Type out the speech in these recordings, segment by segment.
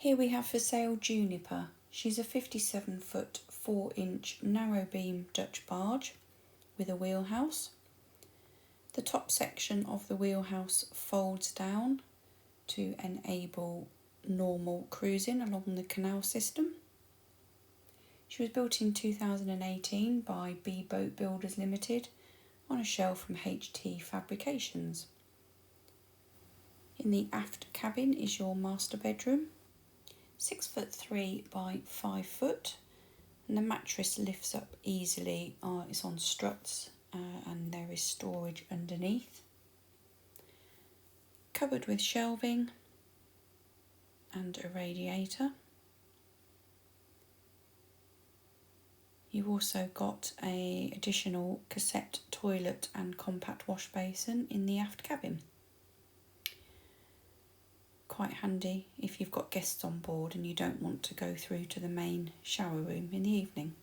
Here we have for sale Juniper. She's a 57-foot 4-inch narrow-beam Dutch barge with a wheelhouse. The top section of the wheelhouse folds down to enable normal cruising along the canal system. She was built in 2018 by B Boat Builders Limited on a shell from HT Fabrications. In the aft cabin is your master bedroom, 6'3" by 5 foot, and the mattress lifts up easily. It's on struts and there is storage underneath. Covered with shelving and a radiator. You've also got an additional cassette toilet and compact wash basin in the aft cabin. Quite handy if you've got guests on board and you don't want to go through to the main shower room in the evening.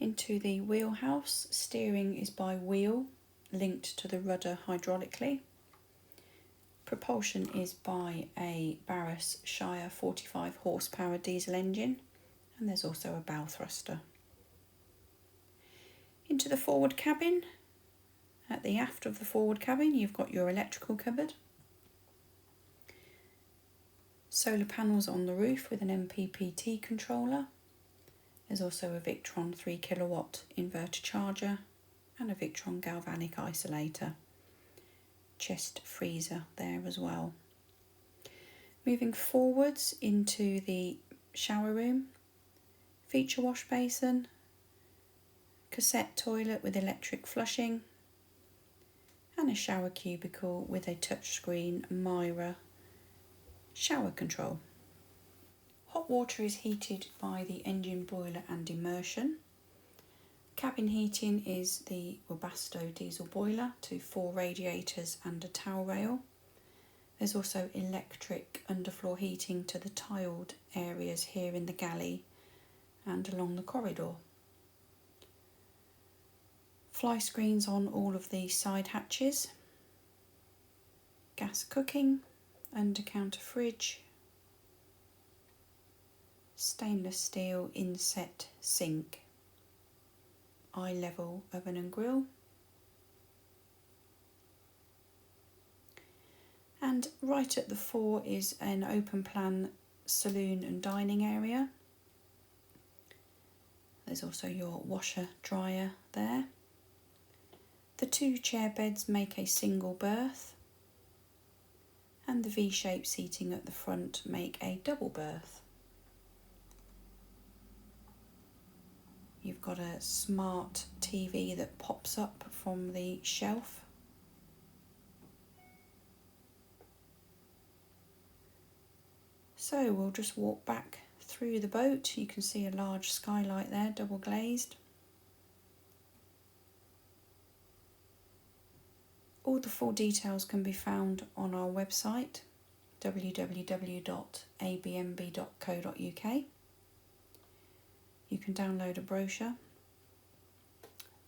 Into the wheelhouse, steering is by wheel linked to the rudder hydraulically. Propulsion is by a Barrus Shire 45 horsepower diesel engine, and there's also a bow thruster. Into the forward cabin, at the aft of the forward cabin you've got your electrical cupboard. Solar panels on the roof with an MPPT controller. There's also a Victron 3 kilowatt inverter charger and a Victron galvanic isolator. Chest freezer there as well. Moving forwards into the shower room, feature wash basin, cassette toilet with electric flushing, and a shower cubicle with a touchscreen Myra shower control. Hot water is heated by the engine boiler and immersion. Cabin heating is the Webasto diesel boiler to 4 radiators and a towel rail. There's also electric underfloor heating to the tiled areas here in the galley and along the corridor. Fly screens on all of the side hatches. Gas cooking, under counter fridge, stainless steel inset sink, eye level oven and grill, and right at the fore is an open plan saloon and dining area. There's also your washer dryer there. The 2 chair beds make a single berth, and the V-shaped seating at the front make a double berth. You've got a smart TV that pops up from the shelf. So we'll just walk back through the boat. You can see a large skylight there, double glazed. All the full details can be found on our website, www.abnb.co.uk. You can download a brochure.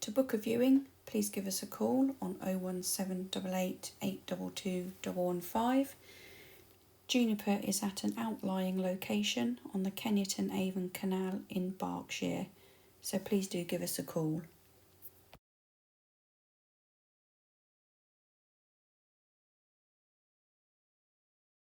To book a viewing, please give us a call on 01788 822 115. Juniper is at an outlying location on the Kennerton Avon Canal in Berkshire, so please do give us a call.